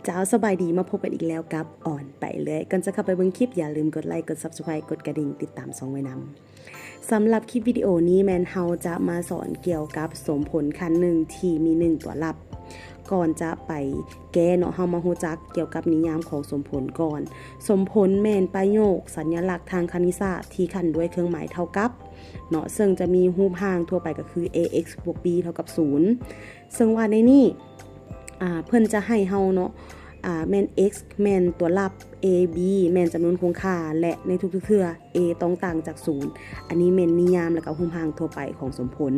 เจ้าสบายดีมาพบกันอีกแล้วกับอ่อนไปเลยก่อนจะเข้าไปเบิ่งคลิปอย่าลืมกดไลค์กด Subscribe กดกระดิ่งติดตาม2ไว้นำสำหรับคลิปวิดีโอนี้แมนเฮาจะมาสอนเกี่ยวกับสมผลคันหนึ่งที่มี1ตัวลับก่อนจะไปแก้เนาะเฮามาฮู้จักเกี่ยวกับนิยามของสมผลก่อนสมผลแม่นประโยคสัญลักษณ์ทางคณิตศาสตร์ที่ขันด้วยเครื่องหมายเท่ากับเนาะซึ่งจะมีรูปร่างทั่วไปก็คือ ax บวก b เท่ากับ0ซึ่งว่าในนี้เพิ่นจะให้เฮาเนาะแม่น x แม่นตัวลับ a b แม่นจำนวนคงค่าและในทุกๆเทื่อ a ต้องต่างจาก0อันนี้แม่นนิยามและก็รูปร่างทั่วไปของสมผล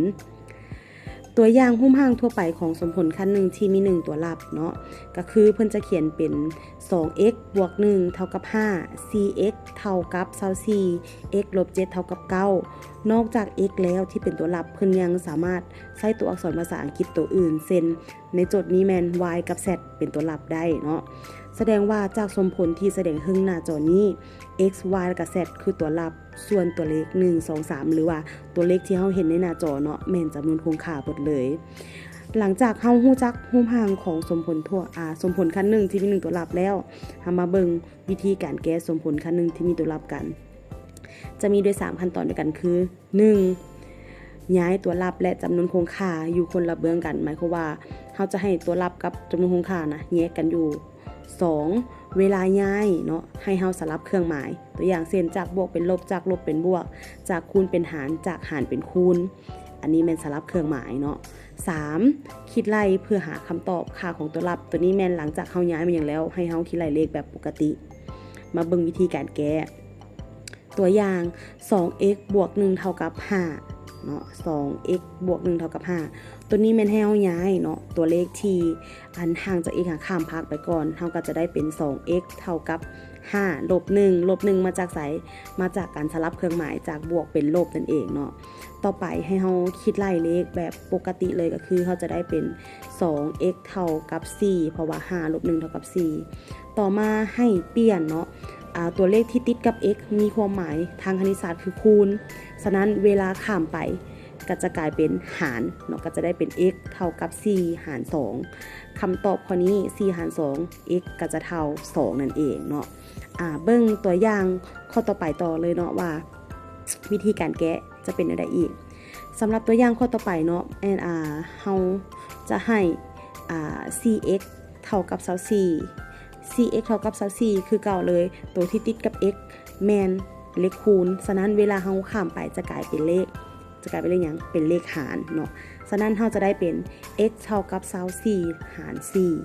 ตัวอย่างรูปร่างทั่วไปของสมผลคันหนึ่งที่มี1ตัวลับเนาะก็คือเพิ่นจะเขียนเป็น 2x บวก1เท่ากับ5 4x เท่ากับ24 x ลบ7เท่ากับ9นอกจาก x แล้วที่เป็นตัวลับเพิ่นยังสามารถใช้ตัวอักษรภาษาอังกฤษตัวอื่นเช่นในโจทย์นี้แม่น y กับ z เป็นตัวลับได้เนาะแสดงว่าจากสมผลที่แสดงขึ้นหน้าจอนี้ x y และก็ z คือตัวลับส่วนตัวเลข1 2 3หรือว่าตัวเลขที่เฮาเห็นในหน้าจอเนาะแม่นจำนวนคงค่าหมดเลยหลังจากเฮาฮู้จักรูปร่างของสมผลสมผลคันหนึ่งที่มี1ตัวลับแล้วเฮามาเบิ่งวิธีการแก้สมผลคันหนึ่งที่มีตัวลับกันจะมีด้วย3ขั้นตอนด้วยกันคือ1ย้ายตัวลับและจำนวนคงค่าอยู่คนละเบื้องกันหมายความว่าเฮาจะให้ตัวลับกับจำนวนคงค่านะแยกกันอยู่2เวลาย้ายเนาะให้เฮาสลับเครื่องหมายตัวอย่างเช่นจากบวกเป็นลบจากลบเป็นบวกจากคูณเป็นหารจากหารเป็นคูณอันนี้แม่นสลับเครื่องหมายเนาะ3คิดไล่เพื่อหาคำตอบค่าของตัวลับตัวนี้แม่นหลังจากเฮาย้ายมาอย่างแล้วให้เฮาคิดไล่เลขแบบปกติมาเบิ่งวิธีการแก้ตัวอย่าง 2x บวก1เท่ากับ5เนาะ 2x บวก1เท่ากับ5ตัวนี้แม่นให้เฮาย้ายเนาะตัวเลขที่อันห่างจาก x ข้ามพรรคไปก่อนเฮาก็จะได้เป็น 2x เท่ากับ5ลบ1ลบ1มาจากไสมาจากการสลับเครื่องหมายจากบวกเป็นลบนั่นเองเนาะต่อไปให้เฮาคิดไล่เลขแบบปกติเลยก็คือเฮาจะได้เป็น 2x เท่ากับ4เพราะว่า5ลบ1เท่ากับ4ต่อมาให้เปลี่ยนเนาะตัวเลขที่ติดกับ x มีความหมายทางคณิตศาสตร์คือคูณฉะนั้นเวลาข้ามไปก็จะกลายเป็นหารเนาะก็จะได้เป็น x เท่ากับ4หาร2คำตอบข้อนี้4หาร2 x ก็จะเท่า2นั่นเองเนาะเบิ่งตัวอย่างข้อต่อไปต่อเลยเนาะว่าวิธีการแก้จะเป็นอะไรอีกสำหรับตัวอย่างข้อต่อไปเนาะเฮาจะให้4x เท่ากับ24 4x เท่ากับ24คือเก่าเลยตัวที่ติดกับ x แม่นเลขคูณฉะนั้นเวลาเฮาข้ามไปจะกลายเป็นเลขหยังเป็นเลขหารเนาะฉะนั้นเฮาจะได้เป็น x เท่ากับ24หาร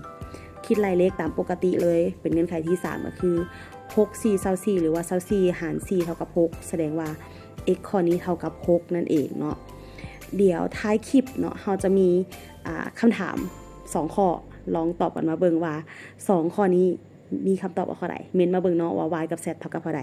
4คิดรายเลขตามปกติเลยเป็นเงื่อนไขที่3ก็คือ6 4 24หรือว่า24หาร4เท่ากับ6แสดงว่า x ข้อนี้เท่ากับ6นั่นเองเนาะเดี๋ยวท้ายคลิปเนาะเฮาจะมีคำถาม2ข้อลองตอบกันมาเบิ่งว่า2ข้อนี้มีคำตอบว่าข้อใดเมนมาเบิ่งเนาะว่า y กับ z เท่ากับเท่าใด